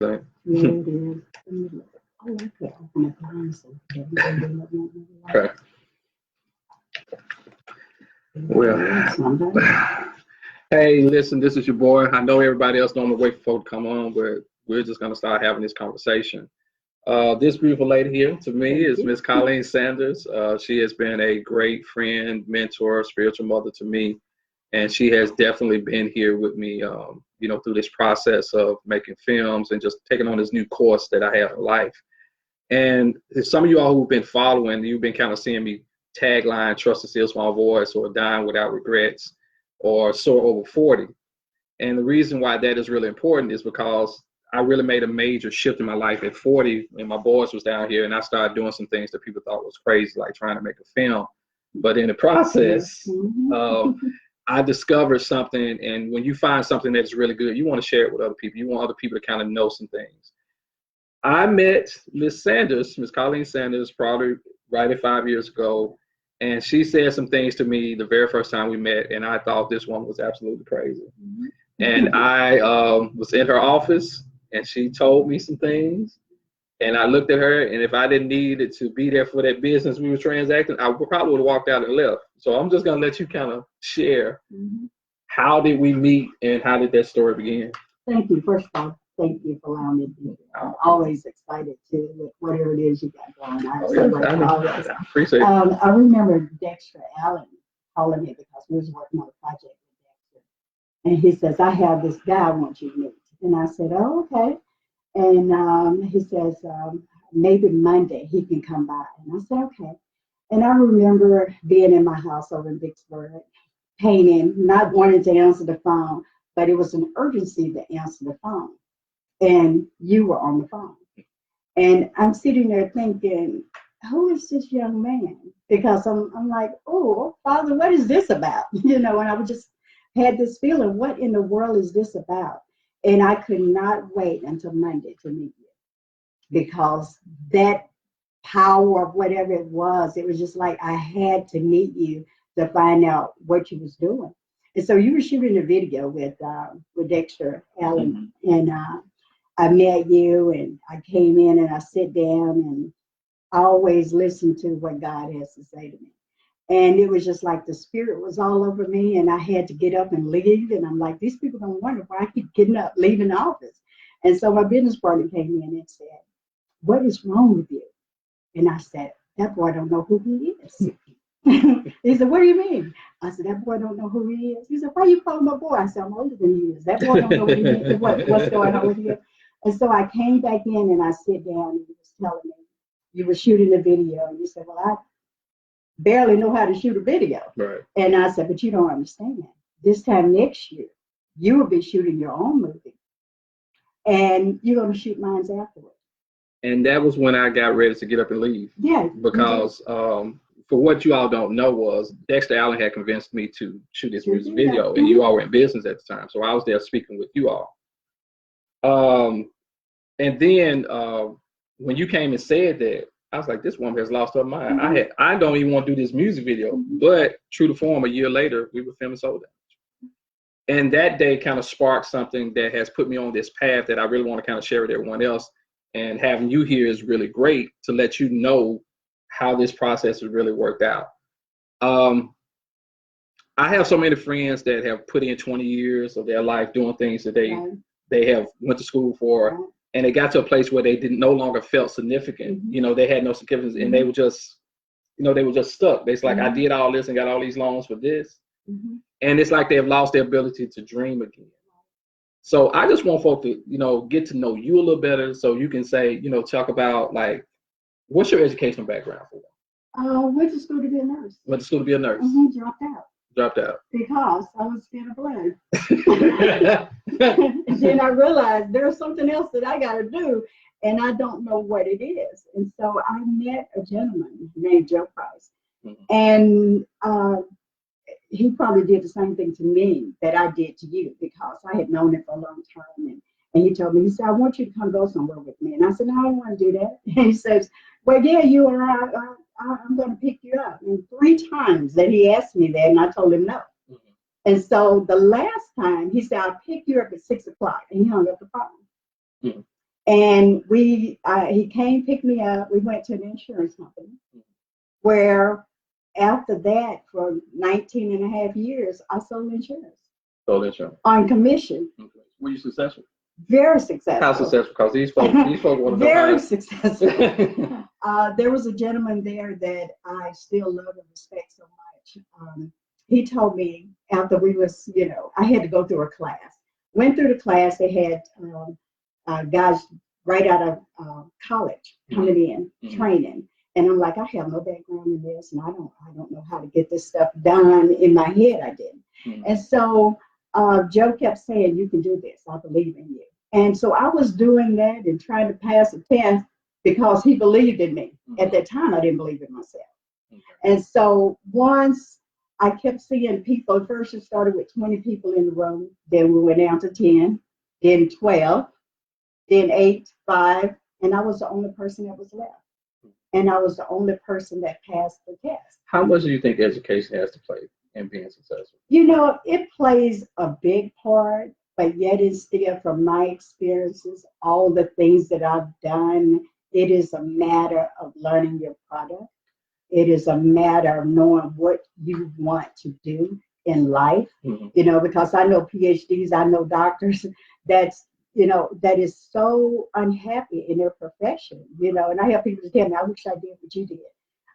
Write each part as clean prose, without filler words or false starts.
Yeah, it is. Oh, I could open up the eyes. Okay. Well, hey, listen, this is your boy. I know everybody else don't wait for folk to come on, but we're just going to start having this conversation. This beautiful lady here to me is Miss Kolean Sanders. She has been a great friend, mentor, spiritual mother to me, and she has definitely been here with me, through this process of making films and just taking on this new course that I have in life. And some of you all who've been following, you've been kind of seeing me tagline, Trust a Still Small Voice, or Dying Without Regrets, or Soar Over 40. And the reason why that is really important is because I really made a major shift in my life at 40, and my boys was down here, and I started doing some things that people thought was crazy, like trying to make a film. But in the process, I discovered something, and when you find something that's really good, you want to share it with other people. You want other people to kind of know some things. I met Miss Sanders, Miss Kolean Sanders, probably right at 5 years ago, and she said some things to me the very first time we met, and I thought this one was absolutely crazy. And I was in her office, and she told me some things, and I looked at her, and if I didn't need it to be there for that business we were transacting, I probably would have walked out and left. So I'm just going to let you kind of share how did we meet and how did that story begin? Thank you. First of all, thank you for allowing me to be here. I'm always excited to with whatever it is you got going. I appreciate it. I remember Dexter Allen calling me because we was working on a project with Dexter. And he says, I have this guy I want you to meet. And I said, oh, okay. And he says, maybe Monday he can come by. And I said, okay. And I remember being in my house over in Vicksburg, painting, not wanting to answer the phone, but it was an urgency to answer the phone. And you were on the phone. And I'm sitting there thinking, who is this young man? Because I'm like, oh, Father, what is this about? And I would just had this feeling, what in the world is this about? And I could not wait until Monday to meet you, because that power of whatever it was just like I had to meet you to find out what you was doing. And so you were shooting a video with Dexter Allen, and I met you, and I came in and I sit down, and I always listen to what God has to say to me. And it was just like the spirit was all over me, and I had to get up and leave. And I'm like, these people don't wonder why I keep getting up, leaving the office. And so my business partner came in and said, what is wrong with you? And I said, that boy don't know who he is. He said, what do you mean? I said, that boy don't know who he is. He said, why you calling my boy? I said, I'm older than he is. That boy don't know what's going on with you. And so I came back in and I sit down, and he was telling me, you were shooting a video. And you said, well, I barely know how to shoot a video. Right. And I said, but you don't understand. This time next year, you will be shooting your own movie. And you're going to shoot mine afterwards. And that was when I got ready to get up and leave. Yeah. Because for what you all don't know was Dexter Allen had convinced me to shoot this music video, and you all were in business at the time. So I was there speaking with you all. And then when you came and said that, I was like, this woman has lost her mind. I don't even want to do this music video. But true to form, a year later, we were filming Soul Damage. And that day kind of sparked something that has put me on this path that I really want to kind of share with everyone else. And having you here is really great to let you know how this process has really worked out. I have so many friends that have put in 20 years of their life doing things that they have went to school for, and they got to a place where they no longer felt significant. They had no significance, and they were just, they were just stuck. It's like, I did all this and got all these loans for this, and it's like they have lost their ability to dream again. So I just want folks to, get to know you a little better, so you can say, talk about, like, what's your educational background for? Went to school to be a nurse. Went to school to be a nurse. Dropped out. Dropped out. Because I was scared of blood. And then I realized there's something else that I got to do, and I don't know what it is. And so I met a gentleman named Joe Price. And he probably did the same thing to me that I did to you, because I had known him for a long time. And he told me, he said, I want you to come go somewhere with me. And I said, no, I don't want to do that. And he says, well, yeah, you are. I'm going to pick you up. And 3 times that he asked me that, and I told him no. And so the last time he said, I'll pick you up at 6 o'clock. And he hung up the phone. And he came, picked me up. We went to an insurance company where after that, for 19 and a half years, I sold insurance. Sold insurance. On commission. Okay. Were you successful? Very successful. How successful? Because these folks want to know. Very successful. There was a gentleman there that I still love and respect so much. He told me after we was, I had to go through a class. Went through the class. They had guys right out of college coming in, training. And I'm like, I have no background in this, and I don't know how to get this stuff done. In my head, I didn't. And so Joe kept saying, you can do this. I believe in you. And so I was doing that and trying to pass a test because he believed in me. At that time, I didn't believe in myself. And so once I kept seeing people, first it started with 20 people in the room. Then we went down to 10, then 12, then 8, 5. And I was the only person that was left. And I was the only person that passed the test. How much do you think education has to play in being successful? It plays a big part, but yet it's still, from my experiences, all the things that I've done, it is a matter of learning your product. It is a matter of knowing what you want to do in life, because I know PhDs, I know doctors that is so unhappy in their profession, and I have people to tell me, I wish I did what you did.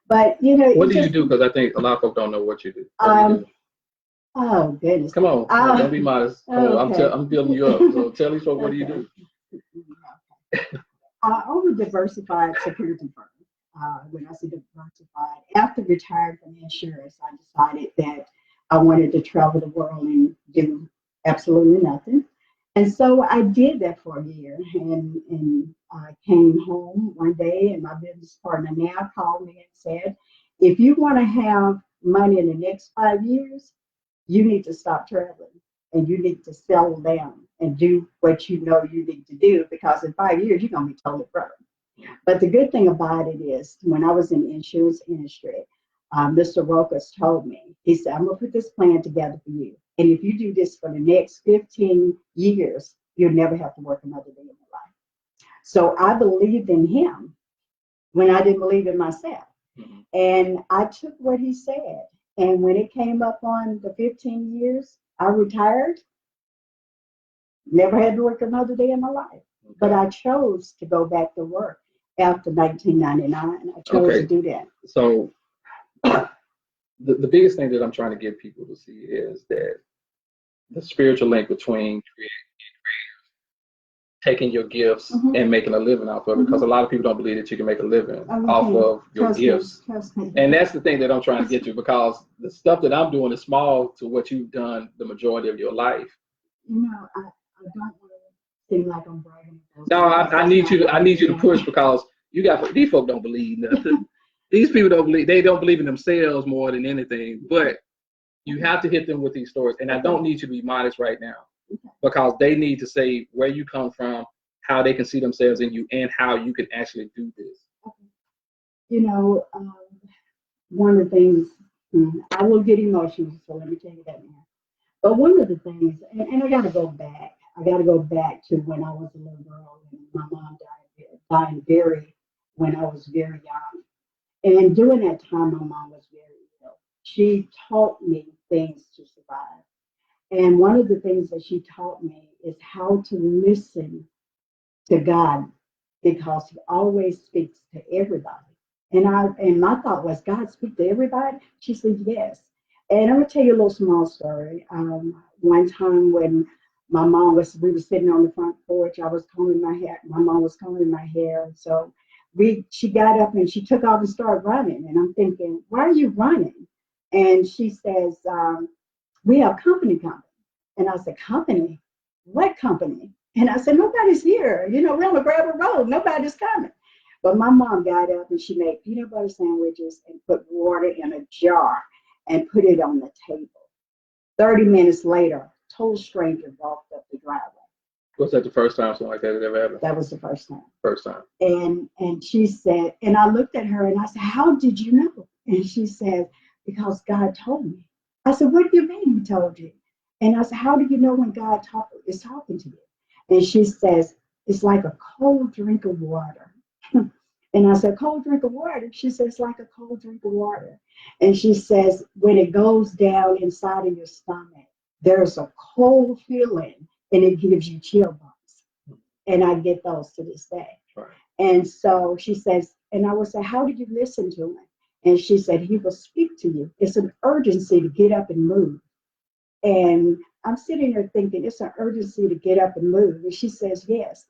But, what do you do? Because I think a lot of folks don't know what you do. Oh, goodness. Come on, don't be modest. Okay. I'm building you up. So tell these folks, what do you do? I own a diversified security firm. When I say diversified, after retiring from insurance, I decided that I wanted to travel the world and do absolutely nothing. And so I did that for a year, and I came home one day, and my business partner now called me and said, if you want to have money in the next 5 years, you need to stop traveling, and you need to settle down and do what you know you need to do, because in 5 years, you're going to be totally broke. But the good thing about it is, when I was in the insurance industry, Mr. Rokas told me, he said, I'm going to put this plan together for you. And if you do this for the next 15 years, you'll never have to work another day in your life. So I believed in him when I didn't believe in myself. And I took what he said. And when it came up on the 15 years, I retired, never had to work another day in my life. But I chose to go back to work after 1999. I chose to do that. So the biggest thing that I'm trying to get people to see is that the spiritual link between taking your gifts and making a living off of it, because a lot of people don't believe that you can make a living off of your gifts. Trust me. And that's the thing that I'm trying to get to, because the stuff that I'm doing is small to what you've done the majority of your life. I don't want to seem like I'm bragging. No, I need you to push, because these folks don't believe nothing. These people don't believe in themselves more than anything, but you have to hit them with these stories. And I don't need you to be modest right now, because they need to say where you come from, how they can see themselves in you, and how you can actually do this. One of the things, I will get emotional, so let me tell you that now. But one of the things, and I got to go back to when I was a little girl, and my mom died when I was very young. And during that time, my mom was very ill. She taught me things to survive. And one of the things that she taught me is how to listen to God, because he always speaks to everybody. And my thought was, God speak to everybody? She said, yes. And I'm going to tell you a little small story. One time when we were sitting on the front porch, I was combing my hair. My mom was combing my hair. So she got up and she took off and started running. And I'm thinking, why are you running? And she says, we have company coming. And I said, company? What company? And I said, nobody's here. We're on the gravel road. Nobody's coming. But my mom got up and she made peanut butter sandwiches and put water in a jar and put it on the table. 30 minutes later, total stranger walked up the driveway. Was that the first time something like that had ever happened? That was the first time. First time. And she said, and I looked at her and I said, how did you know? And she said, because God told me. I said, what do you mean he told you? And I said, how do you know when God is talking to you? And she says, it's like a cold drink of water. And I said, cold drink of water? She says, it's like a cold drink of water. And she says, when it goes down inside of your stomach, there's a cold feeling and it gives you chill bumps. And I get those to this day. Right. And so she says, and I would say, how did you listen to him? And she said, he will speak to you. It's an urgency to get up and move. And I'm sitting there thinking, it's an urgency to get up and move. And she says, yes.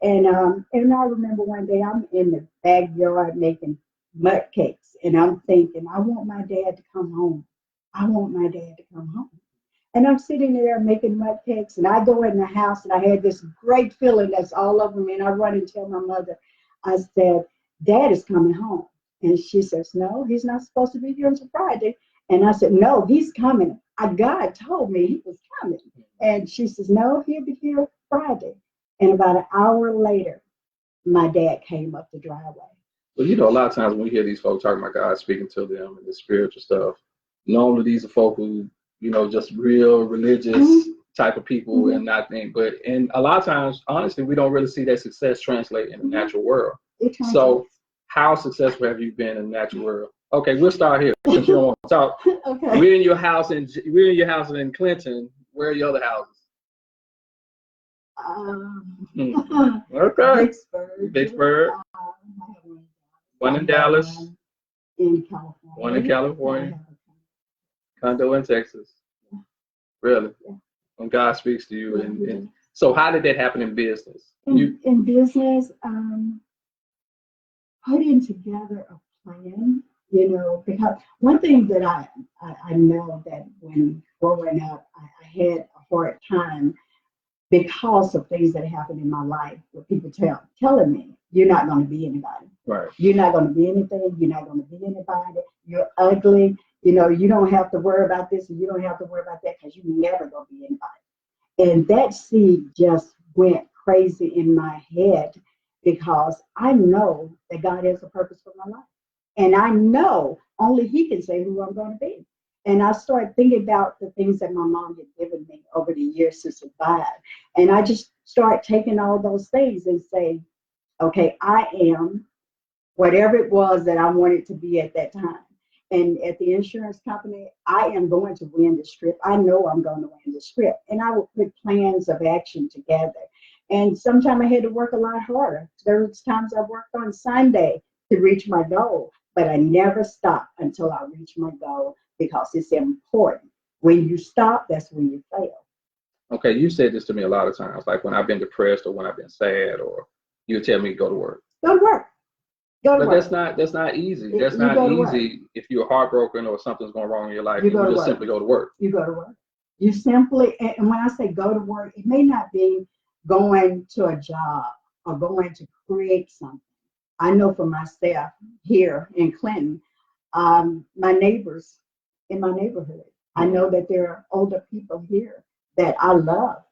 And I remember one day I'm in the backyard making mud cakes. And I'm thinking, I want my dad to come home. I want my dad to come home. And I'm sitting there making mud cakes. And I go in the house and I had this great feeling that's all over me. And I run and tell my mother, I said, Dad is coming home. And she says, no, he's not supposed to be here until Friday. And I said, no, he's coming. God told me he was coming. And she says, no, he'll be here Friday. And about an hour later, my dad came up the driveway. Well, you know, a lot of times when we hear these folks talking about God speaking to them and the spiritual stuff, normally these are folk who, you know, just real religious type of people and not think. And a lot of times, honestly, we don't really see that success translate in the natural world. So how successful have you been in the natural world? Okay, we'll start here since you don't want to talk. Okay. We're in your house in Clinton. Where are your other houses? Okay. Vicksburg. One in Dallas. In California. One in California. Condo in Texas. Really? Yeah. When God speaks to you. And so how did that happen in business? In business, putting together a plan, you know, because one thing that I know that when growing up, I had a hard time because of things that happened in my life where people telling me, you're not going to be anybody. Right. You're not going to be anything. You're not going to be anybody. You're ugly. You know, you don't have to worry about this and you don't have to worry about that because you're never going to be anybody. And that seed just went crazy in my head because I know that God has a purpose for my life. And I know only He can say who I'm going to be. And I started thinking about the things that my mom had given me over the years to survive. And I just started taking all those things and say, okay, I am whatever it was that I wanted to be at that time. And at the insurance company, I am going to win the strip. I know I'm going to win the strip. And I would put plans of action together. And sometimes I had to work a lot harder. There was times I worked on Sunday to reach my goal, but I never stopped until I reached my goal because it's important. When you stop, that's when you fail. Okay, you said this to me a lot of times, like when I've been depressed or when I've been sad, or you tell me go to work. Go to work. But that's not easy. That's not easy if you're heartbroken or something's going wrong in your life. You just simply go to work. You go to work. You simply, and when I say go to work, it may not be going to a job or going to create something. I know for myself here in Clinton, my neighbors in my neighborhood, I know that there are older people here that I love.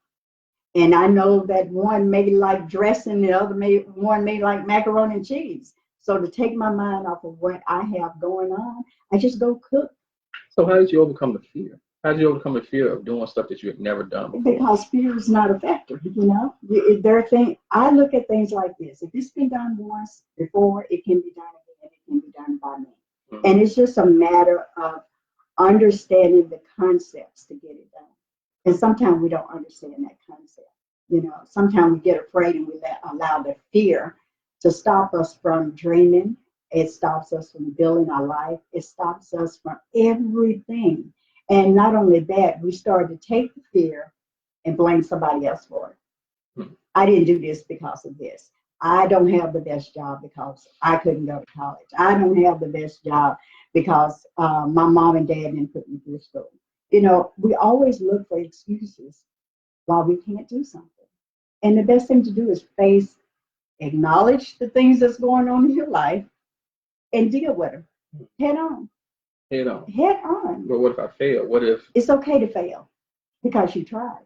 And I know that one may like dressing, the other one may like macaroni and cheese. So to take my mind off of what I have going on, I just go cook. So how did you overcome the fear? How did you overcome the fear of doing stuff that you had never done before? Because fear is not a factor, you know. I look at things like this. If it's been done once before, it can be done again. It can be done by me. Mm-hmm. And it's just a matter of understanding the concepts to get it done. And sometimes we don't understand that concept. You know, sometimes we get afraid and we allow the fear to stop us from dreaming. It stops us from building our life. It stops us from everything. And not only that, we started to take the fear and blame somebody else for it. I didn't do this because of this. I don't have the best job because I couldn't go to college. I don't have the best job because my mom and dad didn't put me through school. You know, we always look for excuses why we can't do something. And the best thing to do is acknowledge the things that's going on in your life and deal with them head on. Head on. Head on. But what if I fail? What if? It's okay to fail because you tried.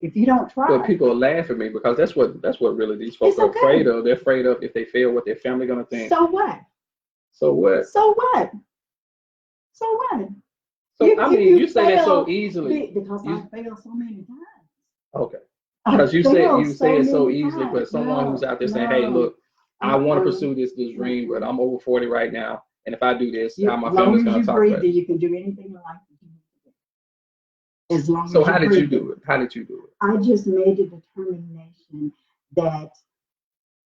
If you don't try. Well, people laugh at me because that's what really these folks are afraid of. They're afraid of if they fail, what their family gonna think. So what? So what? So what? So what? So I mean, you say that so easily. Because I failed so many times. Okay. Because you failed say it so many easily, but times. someone who's No, out there saying, "Hey, no. look, I want to Uh-uh. pursue this dream, but I'm over 40 right now, and if I do this, how As my long family's as gonna you talk about breathing, it." you can do anything you like to do. As long So as you how did you breathing. do it? How did you do it? I just made a determination that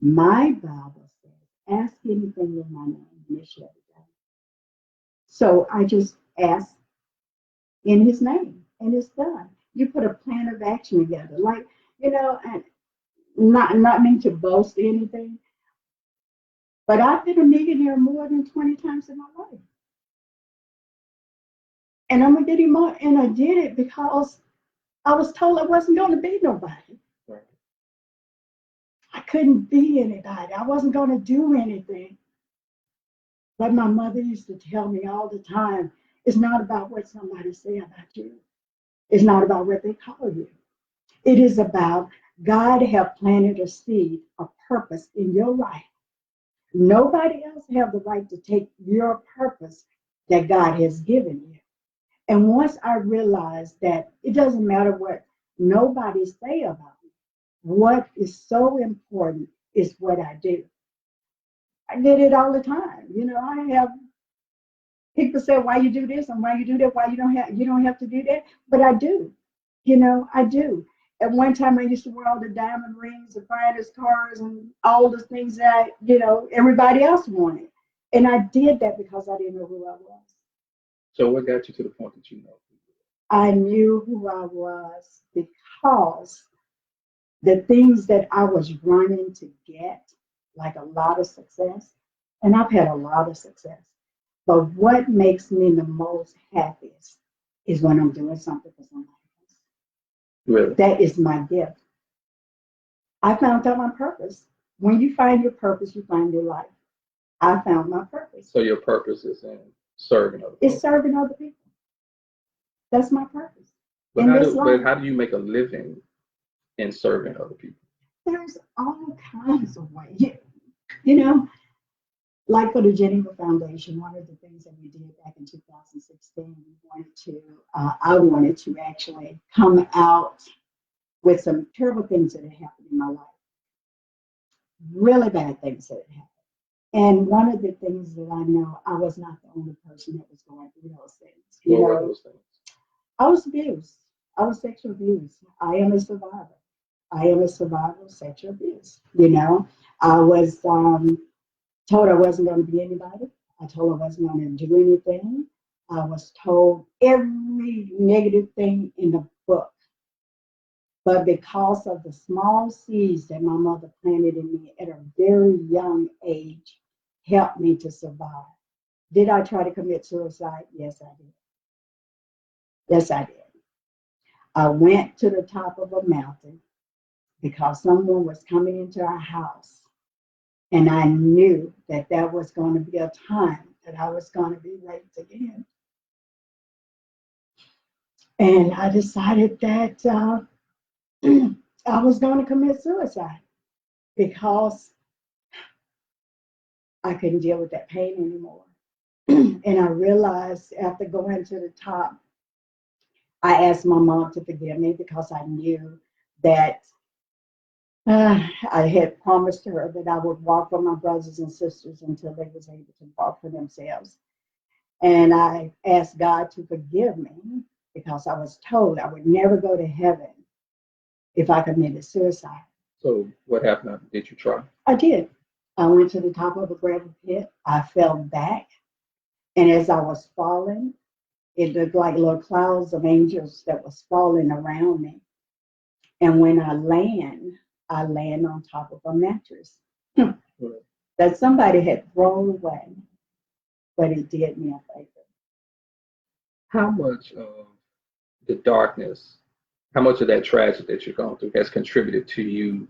my Bible says, ask anything in my name, and it shall be done. So I just asked in his name, and it's done. You put a plan of action together. Like, and not mean to boast anything, but I've been a millionaire more than 20 times in my life. And I'm gonna get him more. And I did it because I was told I wasn't gonna be nobody. Right. I couldn't be anybody. I wasn't gonna do anything. But my mother used to tell me all the time, it's not about what somebody say about you. It's not about what they call you. It is about God have planted a seed, a purpose in your life. Nobody else have the right to take your purpose that God has given you. And once I realized that it doesn't matter what nobody say about me, what is so important is what I do. I get it all the time. I have people say, why you do this and why you do that, why you don't have to do that. But I do. I do. At one time I used to wear all the diamond rings, the finest cars, and all the things that, everybody else wanted. And I did that because I didn't know who I was. So what got you to the point that you know? I knew who I was because the things that I was running to get, like a lot of success, and I've had a lot of success. But what makes me the most happiest is when I'm doing something for somebody else. Really? That is my gift. I found out my purpose. When you find your purpose, you find your life. I found my purpose. So your purpose is in serving other It's people. serving other people. That's my purpose. But In this life, how do you make a living in serving other people? there's all kinds of ways. You know, like for the Geneva Foundation, one of the things that we did back in 2016, I wanted to actually come out with some terrible things that had happened in my life, really bad things that had happened. And one of the things that I know, I was not the only person that was going through those things. What were those things? I was abused. I was sexually abused. I am a survivor. I am a survivor of sexual abuse. I was told I wasn't going to be anybody. I told I wasn't going to do anything. I was told every negative thing in the book. But because of the small seeds that my mother planted in me at a very young age, helped me to survive. Did I try to commit suicide? Yes, I did. Yes, I did. I went to the top of a mountain because someone was coming into our house. And I knew that there was going to be a time that I was going to be raped again. And I decided that I was going to commit suicide because I couldn't deal with that pain anymore. And I realized after going to the top, I asked my mom to forgive me because I knew that I had promised her that I would walk with my brothers and sisters until they was able to walk for themselves. And I asked God to forgive me because I was told I would never go to heaven if I committed suicide. So what happened? Did you try? I did. I went to the top of a gravel pit. I fell back. And as I was falling, it looked like little clouds of angels that was falling around me. And when I land on top of a mattress that somebody had thrown away, but it did me a favor. How much of the darkness, how much of that tragedy that you're going through has contributed to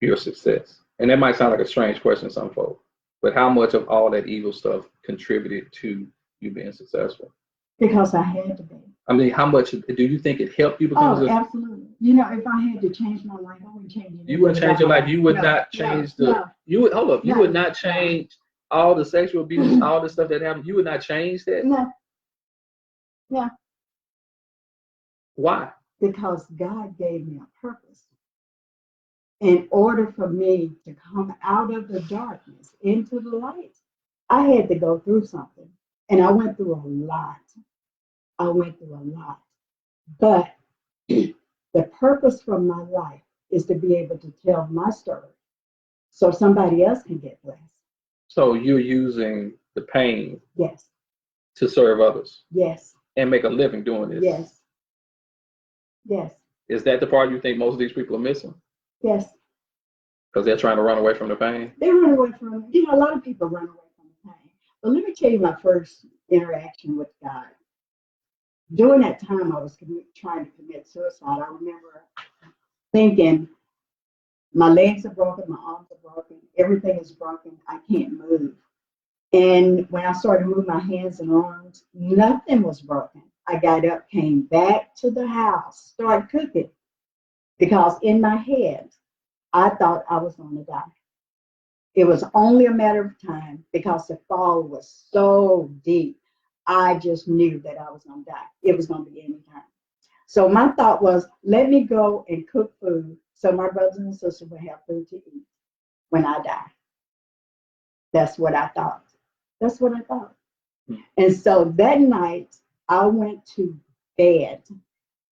your success? And that might sound like a strange question to some folks, but how much of all that evil stuff contributed to you being successful? Because I had to be. I mean, how much do you think it helped you because of? Absolutely. If I had to change my life, I wouldn't change it. You wouldn't change your life. You would not change you would hold up. You would not change all the sexual abuse, all the stuff that happened. You would not change that? No. Yeah. Why? Because God gave me a purpose. in order for me to come out of the darkness into the light, I had to go through something. And I went through a lot. I went through a lot. But the purpose for my life is to be able to tell my story so somebody else can get blessed. So you're using the pain Yes, to serve others yes, and make a living doing this. yes, yes, Is that the part you think most of these people are missing? yes. Because they're trying to run away from the pain? They run away from it. A lot of people run away from the pain. But let me tell you my first interaction with God. During that time, I was trying to commit suicide. I remember thinking, my legs are broken, my arms are broken, everything is broken, I can't move. And when I started moving my hands and arms, nothing was broken. I got up, came back to the house, started cooking, because in my head, I thought I was going to die. It was only a matter of time because the fall was so deep. I just knew that I was going to die. It was going to be any time. So my thought was, let me go and cook food so my brothers and sisters will have food to eat when I die. That's what I thought. That's what I thought. And so that night, I went to bed.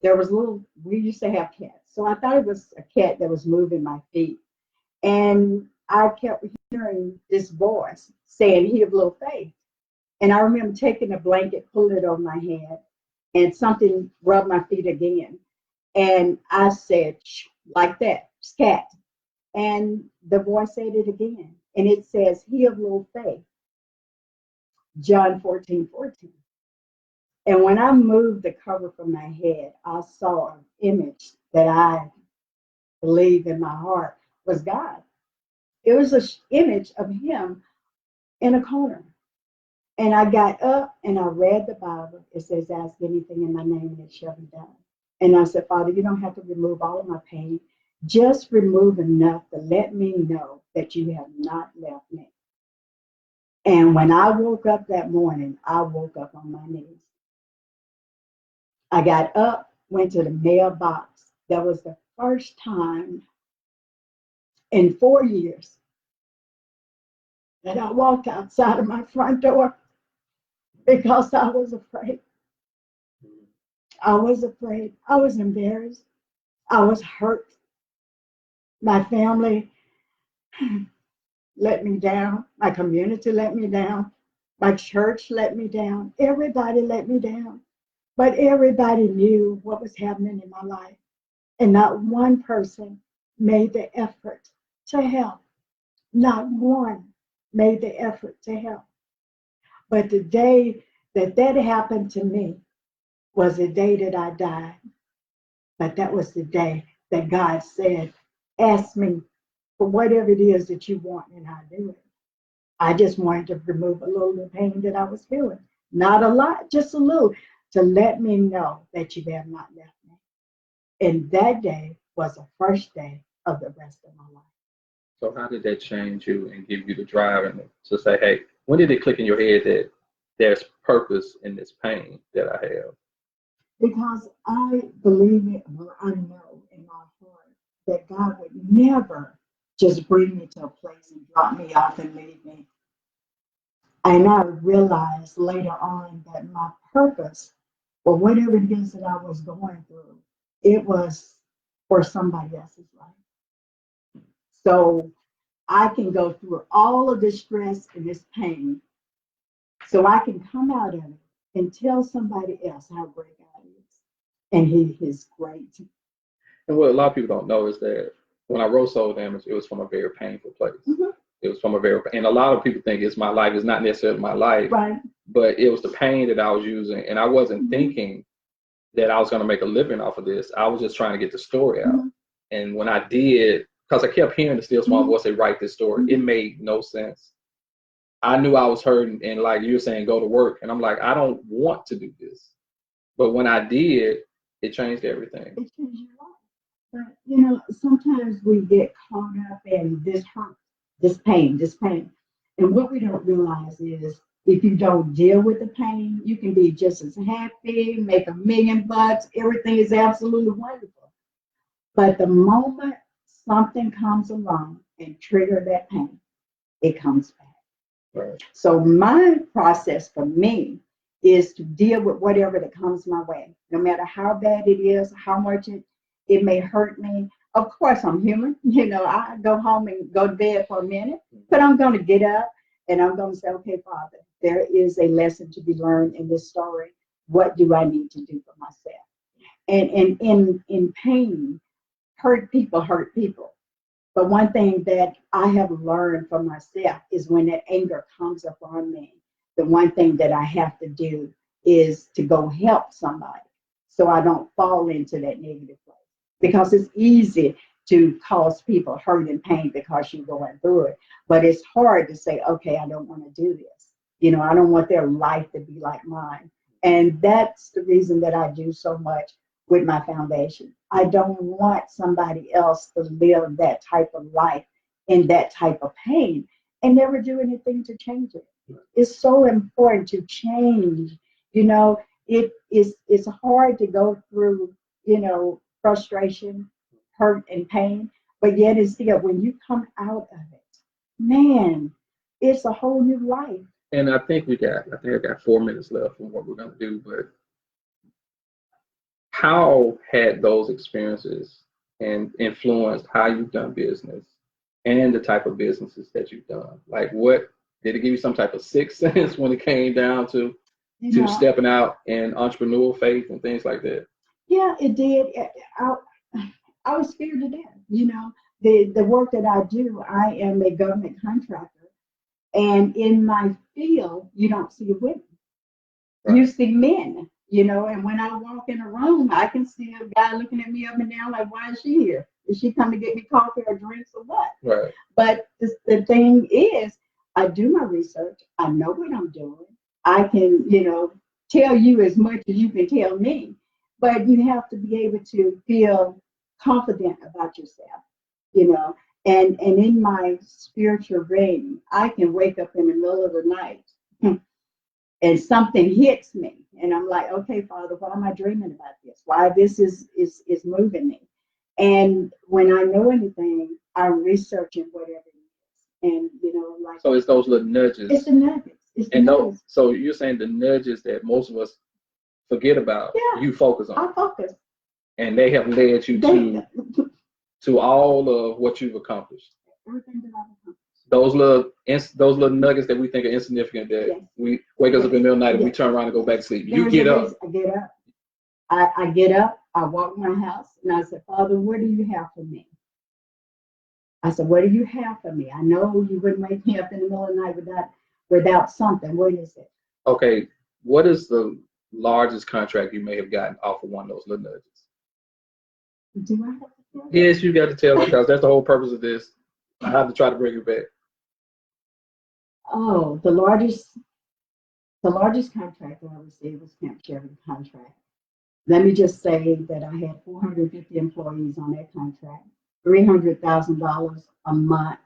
There was we used to have cats. So I thought it was a cat that was moving my feet. And I kept hearing this voice saying, "He of little faith." And I remember taking a blanket, pulling it over my head, and something rubbed my feet again. And I said, "Shh," like that, scat. And the voice said it again. And it says, "He of little faith." John 14:14. And when I moved the cover from my head, I saw an image that I believe in my heart was God. It was an image of him in a corner. And I got up and I read the Bible. It says, "Ask anything in my name and it shall be done." And I said, "Father, you don't have to remove all of my pain. Just remove enough to let me know that you have not left me." And when I woke up that morning, I woke up on my knees. I got up, went to the mailbox. That was the first time in 4 years that I walked outside of my front door because I was afraid. I was afraid. I was embarrassed. I was hurt. My family let me down. My community let me down. My church let me down. Everybody let me down. But everybody knew what was happening in my life. And not one person made the effort to help. Not one made the effort to help. But the day that happened to me was the day that I died. But that was the day that God said, "Ask me for whatever it is that you want, and I'll do it." I just wanted to remove a little of the pain that I was feeling. Not a lot, just a little, to let me know that you have not left me. And that day was the first day of the rest of my life. So how did that change you and give you the drive and to say, hey, when did it click in your head that there's purpose in this pain that I have? Because I believe it, or I know in my heart that God would never just bring me to a place and drop me off and leave me. And I realized later on that my purpose, or whatever it is that I was going through, it was for somebody else's life. So I can go through all of this stress and this pain, so I can come out of it and tell somebody else how great God is. And he is great. And what a lot of people don't know is that when I wrote Soul Damage, it was from a very painful place. Mm-hmm. It was from and a lot of people think it's my life. It's not necessarily my life, Right. But it was the pain that I was using. And I wasn't thinking that I was going to make a living off of this. I was just trying to get the story out. And when I did, because I kept hearing the still small voice say, write this story, it made no sense. I knew I was hurting, and like you were saying, go to work. And I'm like, I don't want to do this. But when I did, it changed everything. It changed your life. But sometimes we get caught up in this hurt, this pain. And what we don't realize is if you don't deal with the pain, you can be just as happy, make $1 million, everything is absolutely wonderful. But the moment something comes along and trigger that pain, it comes back. Right. So my process for me is to deal with whatever that comes my way, no matter how bad it is, how much it may hurt me. Of course, I'm human. I go home and go to bed for a minute, but I'm going to get up and I'm going to say, okay, Father, there is a lesson to be learned in this story. What do I need to do for myself? And in pain, hurt people. But one thing that I have learned for myself is when that anger comes upon me, the one thing that I have to do is to go help somebody so I don't fall into that negative place. Because it's easy to cause people hurt and pain because you're going through it. But it's hard to say, okay, I don't want to do this. I don't want their life to be like mine. And that's the reason that I do so much with my foundation. I don't want somebody else to live that type of life in that type of pain and never do anything to change it. It's so important to change. It's hard to go through, frustration, hurt, and pain, but yet it's still when you come out of it, man, it's a whole new life. And I think I got 4 minutes left from what we're gonna do, but how had those experiences and influenced how you've done business and the type of businesses that you've done? Like, what did it give you some type of sixth sense when it came down to stepping out in entrepreneurial faith and things like that? Yeah, it did. I was scared to death. The work that I do, I am a government contractor. And in my field, you don't see women. Right. You see men, and when I walk in a room, I can see a guy looking at me up and down like, why is she here? Is she coming to get me coffee or drinks or what? Right. But the thing is, I do my research. I know what I'm doing. I can, tell you as much as you can tell me. But you have to be able to feel confident about yourself, And in my spiritual realm, I can wake up in the middle of the night and something hits me. And I'm like, okay, Father, why am I dreaming about this? Why this is moving me? And when I know anything, I'm researching whatever it is. And, So it's those little nudges. It's the nuggets. So you're saying the nudges that most of us forget about, you focus on. I focus. And they have led you to all of what you've accomplished. Everything that I've accomplished. Those little nuggets that we think are insignificant, that we wake us up in the middle of the night and we turn around and go back to sleep. You get up. I get up. I get up. I walk my house and I said, Father, what do you have for me? I said, what do you have for me? I know you wouldn't wake me up in the middle of the night without something. What is it? Okay. What is the largest contract you may have gotten off of one of those little nudges? Do I have to tell? Yes, you got to tell it because that's the whole purpose of this. I have to try to bring it back. Oh, the largest contract that I received was Camp Sheridan contract. Let me just say that I had 450 employees on that contract, $300,000 a month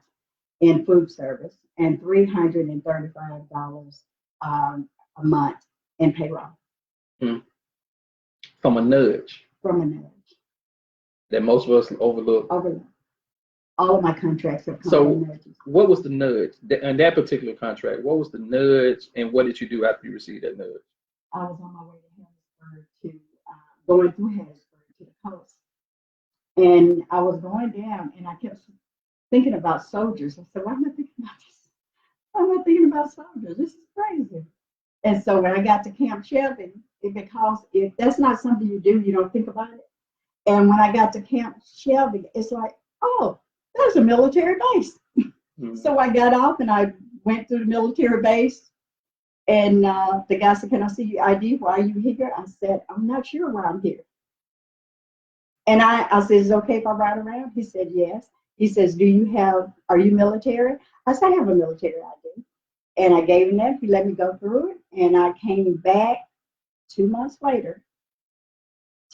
in food service, and $335 a month in payroll. From a nudge. From a nudge. That most of us overlook. All of my contracts have come from nudges. What was the nudge in that particular contract? What was the nudge, and what did you do after you received that nudge? I was on my way to Harrisburg going through Harrisburg to the coast, and I was going down, and I kept thinking about soldiers. I said, "Why am I thinking about this? Why am I thinking about soldiers? This is crazy." And so when I got to Camp Shelby, because if that's not something you do, you don't think about it. And when I got to Camp Shelby, it's like, oh, there's a military base. Mm-hmm. So I got off and I went through the military base. And the guy said, can I see your ID? Why are you here? I said, I'm not sure why I'm here. And I said, is it okay if I ride around? He said, yes. He says, are you military? I said, I have a military ID. And I gave him that. He let me go through it. And I came back 2 months later.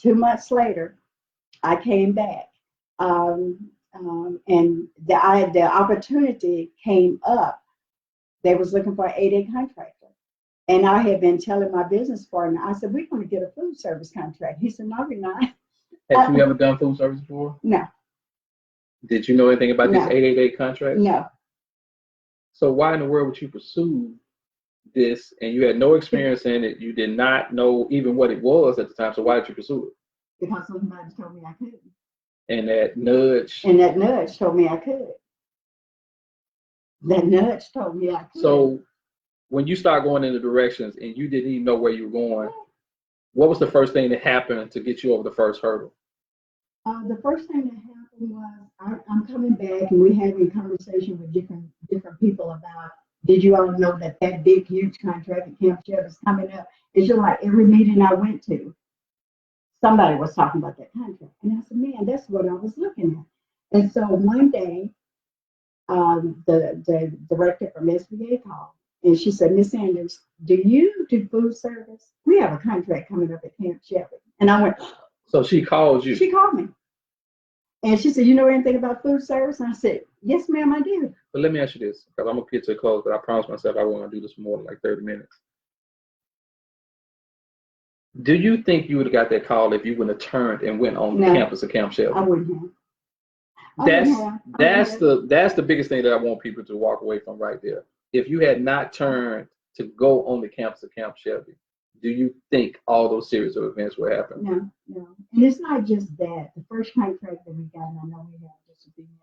2 months later, I came back. And the opportunity came up. They was looking for an 8A contractor. And I had been telling my business partner, I said, we're going to get a food service contract. He said, no, we're not. Have you ever done food service before? No. Did you know anything about this No. 888 contract? No. So why in the world would you pursue this, and you had no experience in it? You did not know even what it was at the time. So why did you pursue it? Because somebody told me I couldn't. And that nudge. And that nudge told me I could. That nudge told me I could. So when you start going in the directions and you didn't even know where you were going, what was the first thing that happened to get you over the first hurdle? The first thing that happened was I'm coming back and we're having a conversation with different people about, did you all know that big, huge contract at Camp Shell is coming up? It's just like every meeting I went to, somebody was talking about that contract. And I said, man, that's what I was looking at. And so one day, the director from SBA called and she said, Miss Sanders, do you do food service? We have a contract coming up at Camp Shell. And I went, so she called you? She called me. And she said, you know anything about food service? And I said, yes, ma'am, I do. But let me ask you this, because I'm going to get to a close, but I promised myself I want to do this for more than like 30 minutes. Do you think you would have got that call if you wouldn't have turned and went on the campus of Camp Shell? I wouldn't have. That's the biggest thing that I want people to walk away from right there. If you had not turned to go on the campus of Camp Shelby, do you think all those series of events would happen? No. And it's not just that. The first contract that we got, and I know we have just a few minutes.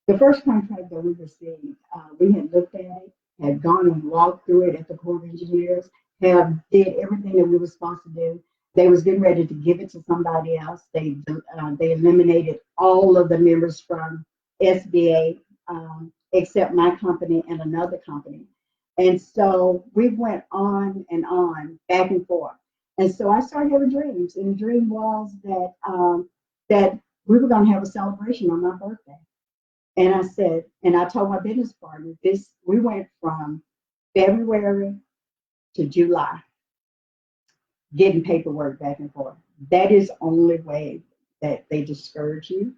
The first contract that we received, we had looked at it, had gone and walked through it at the Corps of Engineers, did everything that we were supposed to do. They was getting ready to give it to somebody else. They eliminated all of the members from SBA except my company and another company. And so we went on and on, back and forth. And so I started having dreams, and the dream was that we were going to have a celebration on my birthday. And I said, and I told my business partner, we went from February to July, getting paperwork back and forth. That is the only way that they discourage you.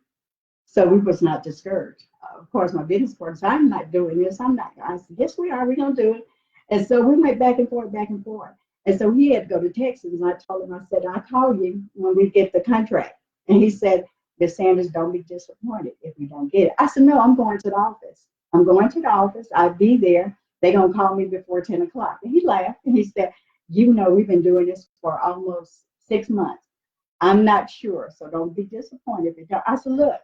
So we was not discouraged. Of course, my business partner said, I'm not doing this. I said, yes, we are. We're going to do it. And so we went back and forth, back and forth. And so he had to go to Texas. And I told him, I said, I'll call you when we get the contract. And he said, Miss Sanders, don't be disappointed if we don't get it. I said, no, I'm going to the office. I'm going to the office. I'll be there. They're going to call me before 10 o'clock. And he laughed and he said, you know, we've been doing this for almost 6 months. I'm not sure. So don't be disappointed if you don't. I said, look,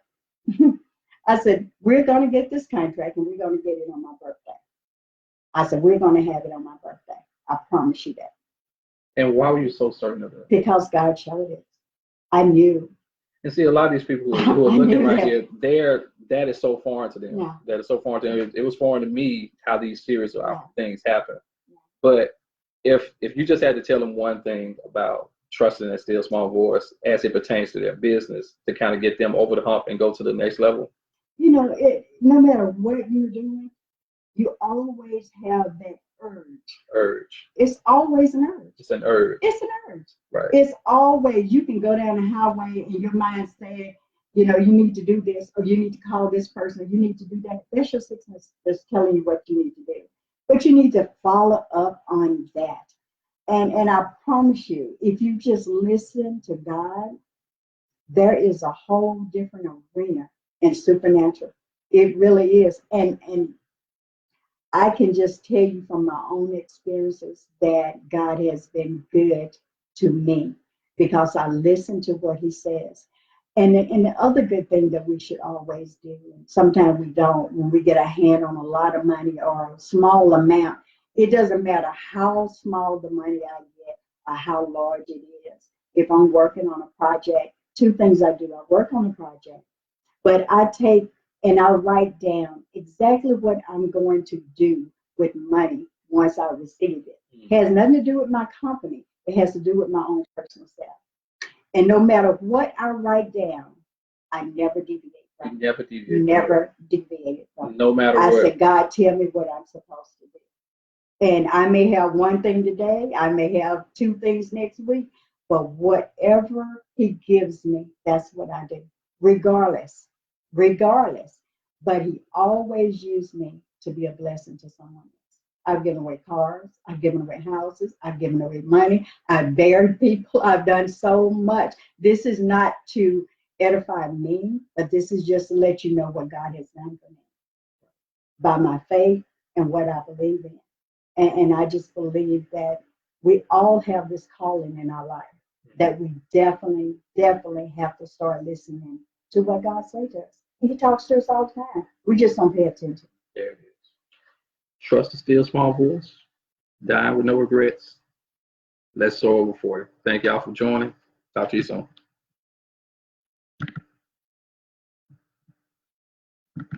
I said, we're going to get this contract and we're going to get it on my birthday. I said, we're going to have it on my birthday. I promise you that. And why were you so certain of that? Because God showed it. I knew. And see, a lot of these people who are looking right here, that is so foreign to them. Yeah. That is so foreign to them. It was foreign to me how these series of things happen. Yeah. But if you just had to tell them one thing about trusting that still small voice as it pertains to their business to kind of get them over the hump and go to the next level. You know, no matter what you're doing, you always have that urge. It's always an urge. It's an urge. It's an urge. Right. It's always, you can go down the highway and your mind saying, you know, you need to do this, or you need to call this person, or you need to do that. That's your sickness that's telling you what you need to do. But you need to follow up on that. And I promise you, if you just listen to God, there is a whole different arena in supernatural. It really is. And I can just tell you from my own experiences that God has been good to me because I listen to what he says. And the other good thing that we should always do, and sometimes we don't, when we get a hand on a lot of money or a small amount, it doesn't matter how small the money I get or how large it is. If I'm working on a project, 2 things I do. I work on a project, but I take and I write down exactly what I'm going to do with money once I receive it. It has nothing to do with my company. It has to do with my own personal self. And no matter what I write down, I never deviate from it. Never deviate. Never deviated from it. No matter I what. said, God, tell me what I'm supposed to do. And I may have one thing today. I may have 2 things next week. But whatever he gives me, that's what I do. Regardless. But he always used me to be a blessing to someone else. I've given away cars. I've given away houses. I've given away money. I've buried people. I've done so much. This is not to edify me, but this is just to let you know what God has done for me by my faith and what I believe in. And I just believe that we all have this calling in our life that we definitely, definitely have to start listening to what God says to us. He talks to us all the time. We just don't pay attention. There it is. Trust the still small voice. Die with no regrets. Let's soar before you. Thank y'all for joining. Talk to you soon.